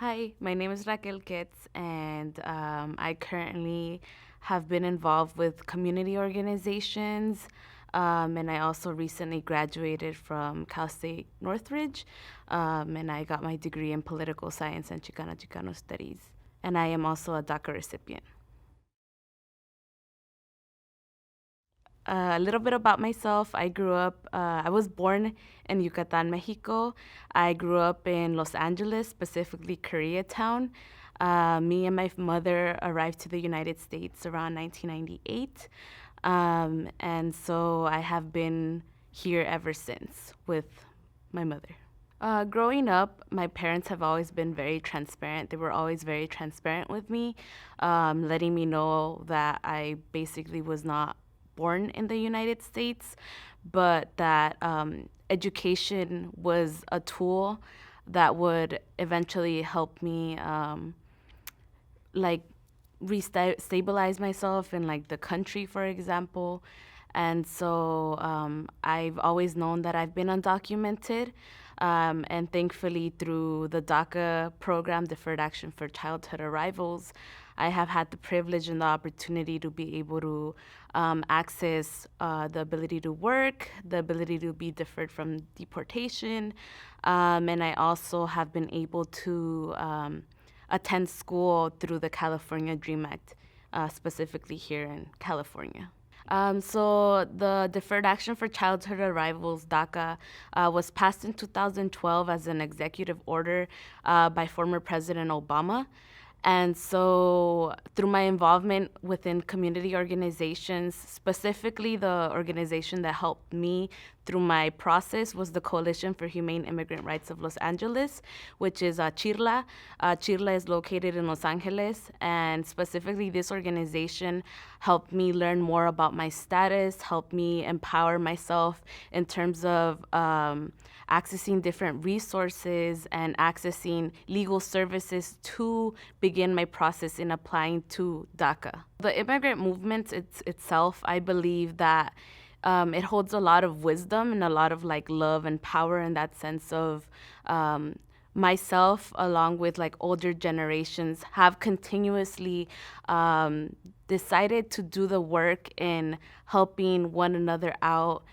Hi, my name is Raquel Ketz, and I currently have been involved with community organizations, and I also recently graduated from Cal State Northridge, and I got my degree in political science and Chicano studies, and I am also a DACA recipient. A little bit about myself. I was born in Yucatan, Mexico. I grew up in Los Angeles, specifically Koreatown. Me and my mother arrived to the United States around 1998. And so I have been here ever since with my mother. Growing up, my parents have always been very transparent. They were always very transparent with me, letting me know that I basically was not born in the United States, but that education was a tool that would eventually help me like stabilize myself in like the country, for example. And so I've always known that I've been undocumented. And thankfully, through the DACA program, Deferred Action for Childhood Arrivals, I have had the privilege and the opportunity to be able to access the ability to work, the ability to be deferred from deportation. And I also have been able to attend school through the California Dream Act, specifically here in California. So the Deferred Action for Childhood Arrivals, DACA, was passed in 2012 as an executive order by former President Obama. And so, through my involvement within community organizations, specifically the organization that helped me through my process was the Coalition for Humane Immigrant Rights of Los Angeles, which is CHIRLA. CHIRLA is located in Los Angeles, and specifically, this organization helped me learn more about my status, helped me empower myself in terms of accessing different resources and accessing legal services to begin my process in applying to DACA. The immigrant movement itself, I believe that it holds a lot of wisdom and a lot of like love and power in that sense of myself, along with like older generations, have continuously decided to do the work in helping one another out,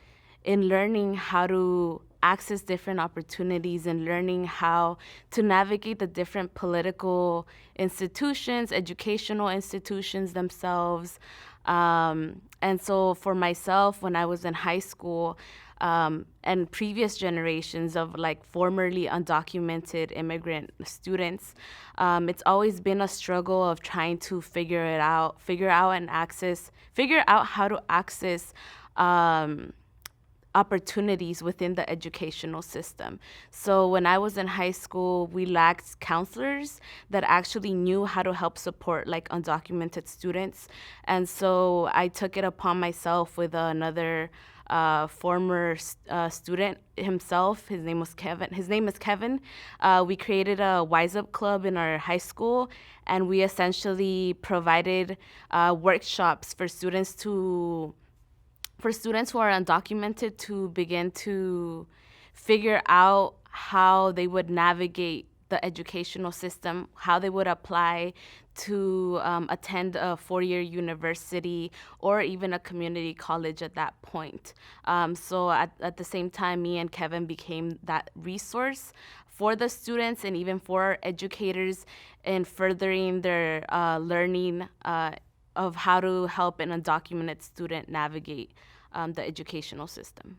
in learning how to access different opportunities and learning how to navigate the different political institutions, educational institutions themselves. And so for myself, when I was in high school, and previous generations of like formerly undocumented immigrant students, it's always been a struggle of trying to figure out how to access opportunities within the educational system. So when I was in high school, we lacked counselors that actually knew how to help support like undocumented students. And so I took it upon myself with another former student himself. His name is Kevin. We created a Wise Up Club in our high school, and we essentially provided workshops for students who are undocumented to begin to figure out how they would navigate the educational system, how they would apply to attend a four-year university or even a community college at that point. So at the same time, me and Kevin became that resource for the students and even for educators in furthering their learning of how to help an undocumented student navigate the educational system.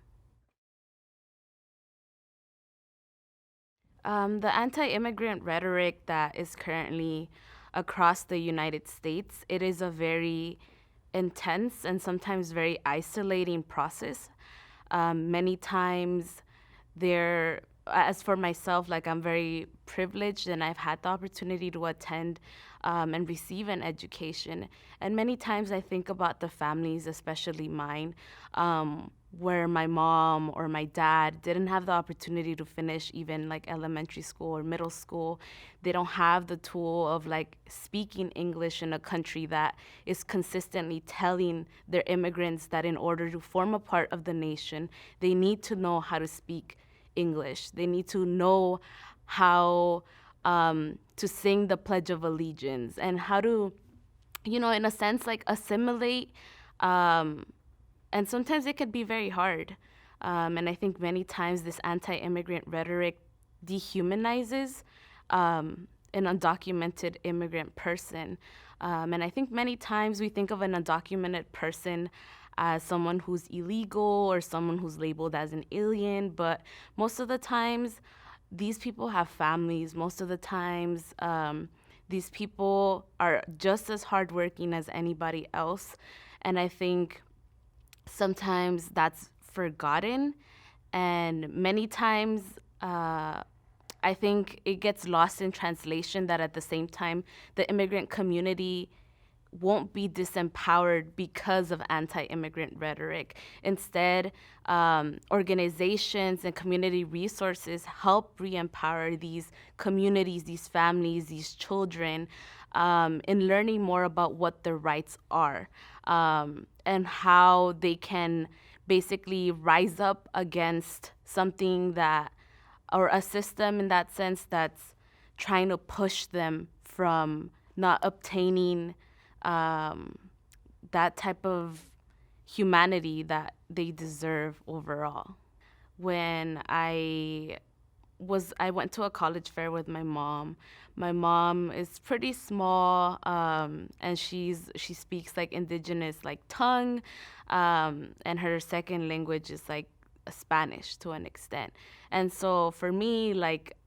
The anti-immigrant rhetoric that is currently across the United States, it is a very intense and sometimes very isolating process. Many times there, as for myself, like I'm very privileged and I've had the opportunity to attend and receive an education. And many times I think about the families, especially mine, where my mom or my dad didn't have the opportunity to finish even like elementary school or middle school. They don't have the tool of like speaking English in a country that is consistently telling their immigrants that in order to form a part of the nation, they need to know how to speak English. They need to know how to sing the Pledge of Allegiance, and how to, in a sense, like assimilate. Um, and sometimes it could be very hard. And I think many times this anti immigrant rhetoric dehumanizes an undocumented immigrant person. And I think many times we think of an undocumented person as someone who's illegal or someone who's labeled as an alien, but most of the times these people have families. Most of the times, these people are just as hardworking as anybody else. And I think sometimes that's forgotten. And many times, I think it gets lost in translation that at the same time, the immigrant community won't be disempowered because of anti-immigrant rhetoric. Instead, organizations and community resources help re-empower these communities, these families, these children, in learning more about what their rights are, and how they can basically rise up against something that, or a system in that sense, that's trying to push them from not obtaining that type of humanity that they deserve overall. When I went to a college fair with my mom. My mom is pretty small, and she speaks like indigenous like tongue, and her second language is like Spanish to an extent. And so for me, like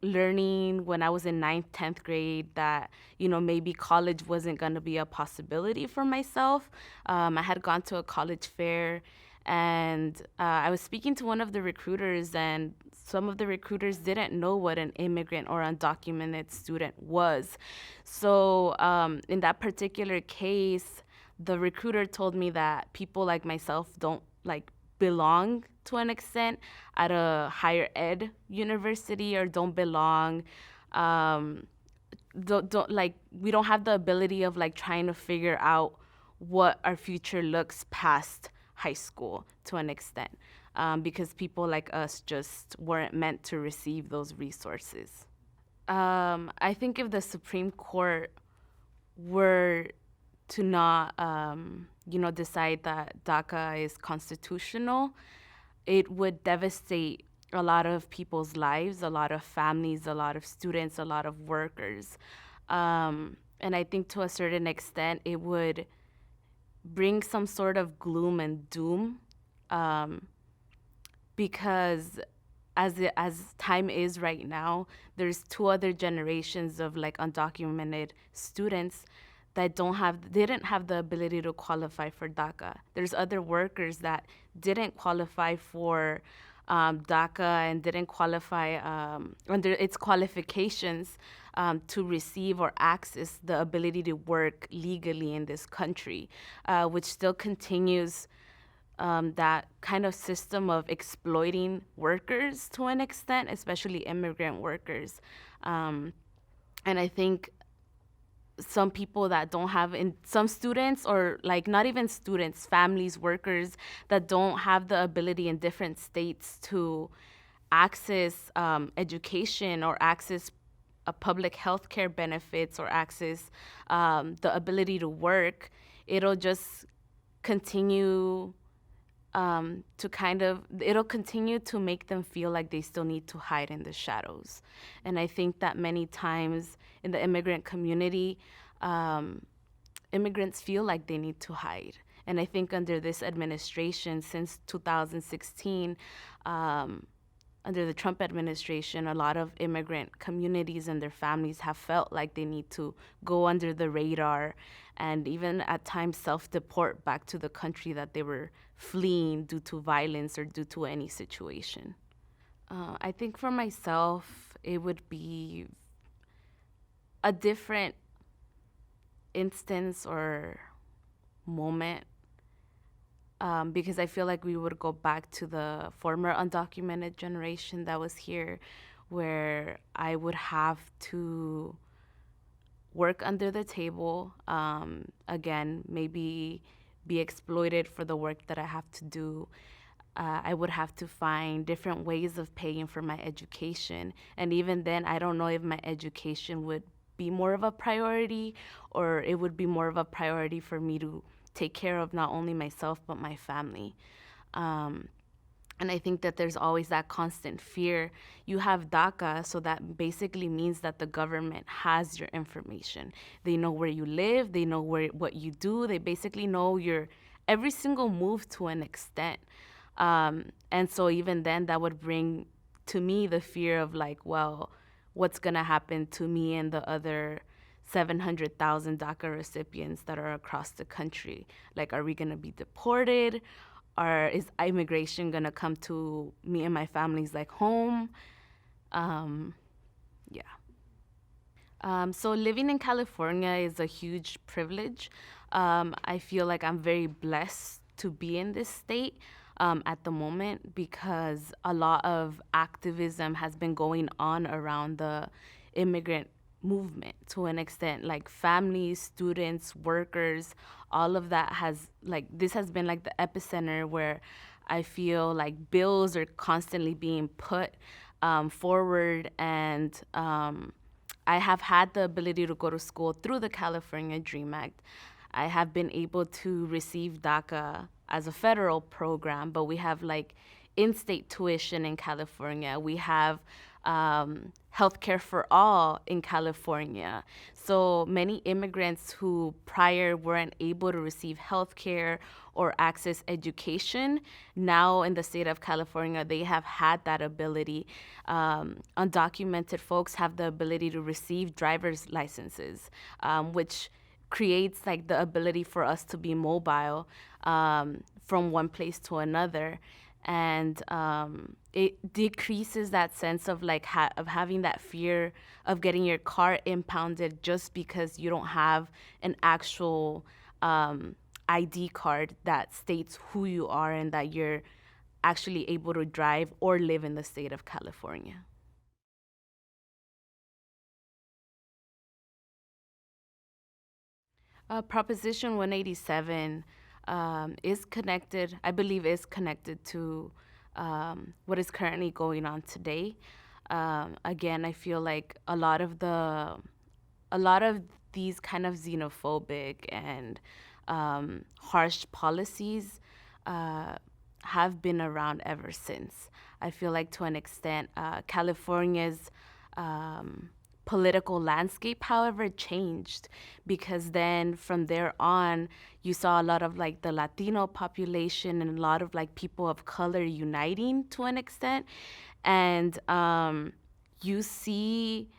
learning when I was in ninth, 10th grade that, maybe college wasn't going to be a possibility for myself. I had gone to a college fair, and I was speaking to one of the recruiters, and some of the recruiters didn't know what an immigrant or undocumented student was. So in that particular case, the recruiter told me that people like myself don't like belong to an extent at a higher ed university, or don't belong, don't like, we don't have the ability of like trying to figure out what our future looks past high school to an extent, because people like us just weren't meant to receive those resources. I think if the Supreme Court were to not, decide that DACA is constitutional, it would devastate a lot of people's lives, a lot of families, a lot of students, a lot of workers. And I think to a certain extent, it would bring some sort of gloom and doom, because as time is right now, there's two other generations of like undocumented students that didn't have the ability to qualify for DACA. There's other workers that didn't qualify for DACA and didn't qualify under its qualifications to receive or access the ability to work legally in this country, which still continues that kind of system of exploiting workers to an extent, especially immigrant workers. And I think some people that don't have, in some students, or like not even students, families, workers that don't have the ability in different states to access education or access public health care benefits or access the ability to work, it'll just continue it'll continue to make them feel like they still need to hide in the shadows. And I think that many times in the immigrant community, immigrants feel like they need to hide. And I think under this administration, since 2016, under the Trump administration, a lot of immigrant communities and their families have felt like they need to go under the radar and even at times self-deport back to the country that they were fleeing due to violence or due to any situation. I think for myself, it would be a different instance or moment, because I feel like we would go back to the former undocumented generation that was here, where I would have to work under the table, again, maybe be exploited for the work that I have to do, I would have to find different ways of paying for my education. And even then, I don't know if my education would be more of a priority, or it would be more of a priority for me to take care of not only myself but my family. Um, and I think that there's always that constant fear. You have DACA, so that basically means that the government has your information. They know where you live, they know what you do, they basically know your every single move to an extent. And so even then, that would bring to me the fear of like, well, what's gonna happen to me and the other 700,000 DACA recipients that are across the country? Like, are we gonna be deported? Or is immigration gonna come to me and my family's like home? Um, yeah. So living in California is a huge privilege. I feel like I'm very blessed to be in this state at the moment, because a lot of activism has been going on around the immigrant movement to an extent. Like families, students, workers, all of that has like this has been like the epicenter where I feel like bills are constantly being put forward, and I have had the ability to go to school through the California Dream Act. I have been able to receive DACA as a federal program, but we have like in-state tuition in California. We have healthcare for all in California. So many immigrants who prior weren't able to receive healthcare or access education, now in the state of California, they have had that ability. Undocumented folks have the ability to receive driver's licenses, which creates like the ability for us to be mobile from one place to another. And it decreases that sense of like of having that fear of getting your car impounded just because you don't have an actual ID card that states who you are and that you're actually able to drive or live in the state of California. Proposition 187 is connected, I believe, is connected to what is currently going on today. Again, I feel like a lot of these kind of xenophobic and harsh policies have been around ever since. I feel like to an extent, California's political landscape, however, changed, because then from there on, you saw a lot of like the Latino population and a lot of like people of color uniting to an extent. And you see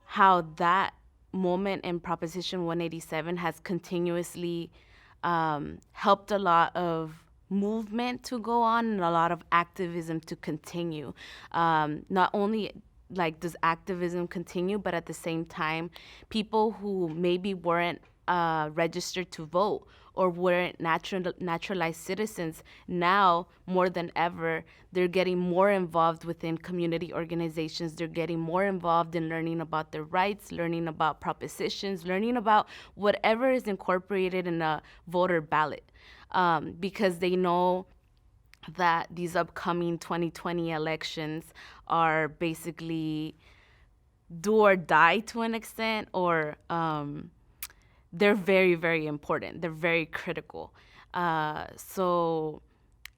how that moment in Proposition 187 has continuously helped a lot of movement to go on and a lot of activism to continue. Not only like does activism continue, but at the same time, people who maybe weren't registered to vote or weren't naturalized citizens, now more than ever, they're getting more involved within community organizations. They're getting more involved in learning about their rights, learning about propositions, learning about whatever is incorporated in a voter ballot, because they know that these upcoming 2020 elections are basically do or die to an extent, or they're very, very important. They're very critical. So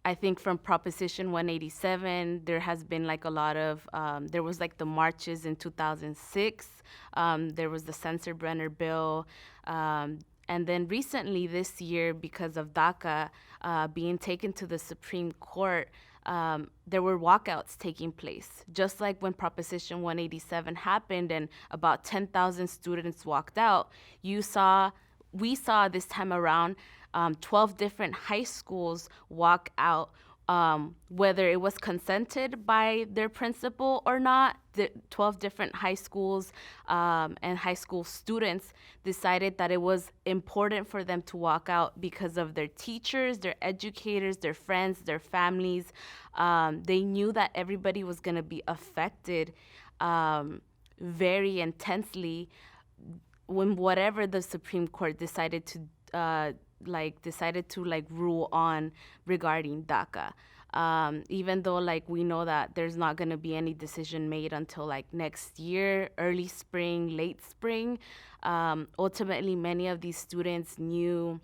I think from Proposition 187, there has been like a lot of, there was like the marches in 2006. There was the Sensenbrenner bill. And then recently this year, because of DACA being taken to the Supreme Court, there were walkouts taking place. Just like when Proposition 187 happened and about 10,000 students walked out, we saw this time around 12 different high schools walk out, whether it was consented by their principal or not. The 12 different high schools and high school students decided that it was important for them to walk out because of their teachers, their educators, their friends, their families. They knew that everybody was going to be affected very intensely when whatever the Supreme Court decided to rule on regarding DACA. Even though like we know that there's not going to be any decision made until like next year, early spring, late spring. Ultimately, many of these students knew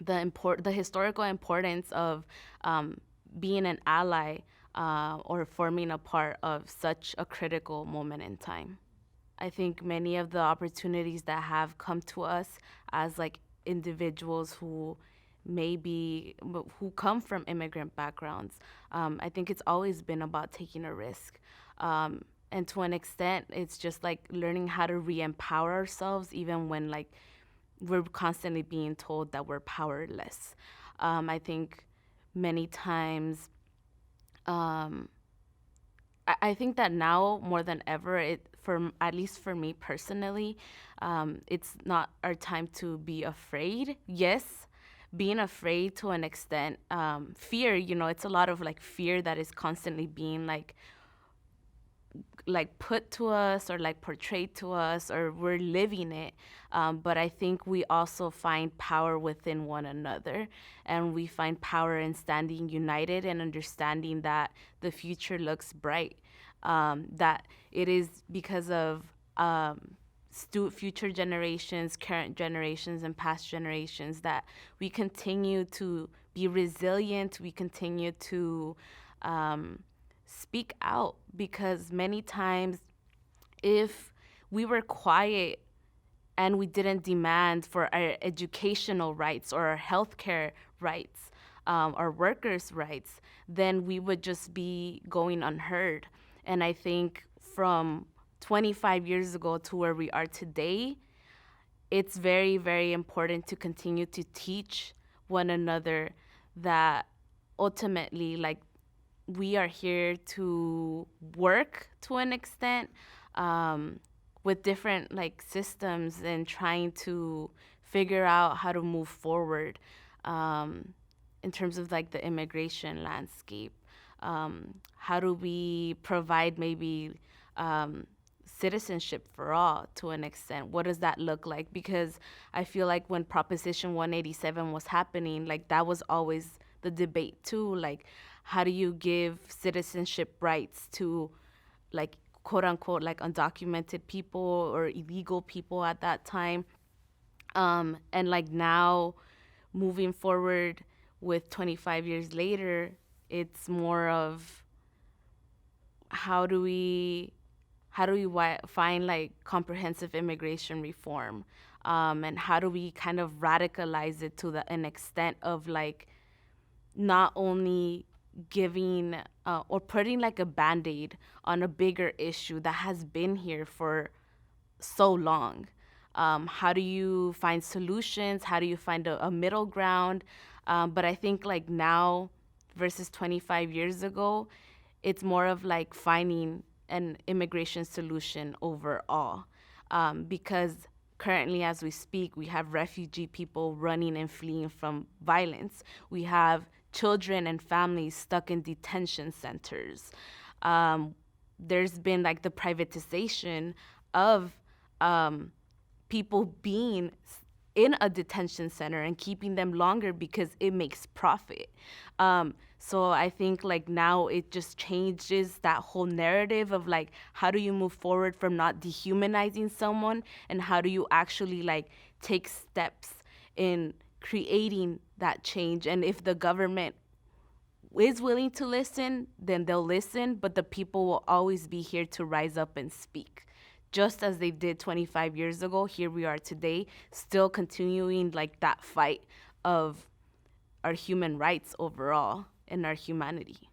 the historical importance of being an ally or forming a part of such a critical moment in time. I think many of the opportunities that have come to us as like individuals who maybe who come from immigrant backgrounds, I think it's always been about taking a risk. And to an extent, it's just like learning how to re-empower ourselves, even when like we're constantly being told that we're powerless. I think many times, um, I think that now more than ever, for at least for me personally, it's not our time to be afraid. Yes, being afraid to an extent, fear. It's a lot of like fear that is constantly being like put to us or like portrayed to us, or we're living it. But I think we also find power within one another, and we find power in standing united and understanding that the future looks bright. That it is because of future generations, current generations, and past generations that we continue to be resilient. We continue to speak out, because many times if we were quiet and we didn't demand for our educational rights or our healthcare rights, our workers' rights, then we would just be going unheard. And I think from 25 years ago to where we are today, it's very, very important to continue to teach one another that ultimately, like, we are here to work to an extent, with different like systems and trying to figure out how to move forward, in terms of like the immigration landscape. How do we provide maybe citizenship for all to an extent? What does that look like? Because I feel like when Proposition 187 was happening, like that was always the debate too. Like, how do you give citizenship rights to like quote unquote like undocumented people or illegal people at that time? And like now, moving forward with 25 years later, it's more of how do we find like comprehensive immigration reform, and how do we kind of radicalize it to an extent of like not only giving or putting like a band-aid on a bigger issue that has been here for so long. How do you find solutions? How do you find a middle ground? But I think like now versus 25 years ago, it's more of like finding an immigration solution overall. Because currently, as we speak, we have refugee people running and fleeing from violence. We have children and families stuck in detention centers. There's been like the privatization of people being in a detention center and keeping them longer because it makes profit. So I think like now it just changes that whole narrative of like, how do you move forward from not dehumanizing someone, and how do you actually like take steps in creating that change? And if the government is willing to listen, then they'll listen, but the people will always be here to rise up and speak. Just as they did 25 years ago, here we are today, still continuing like that fight of our human rights overall and our humanity.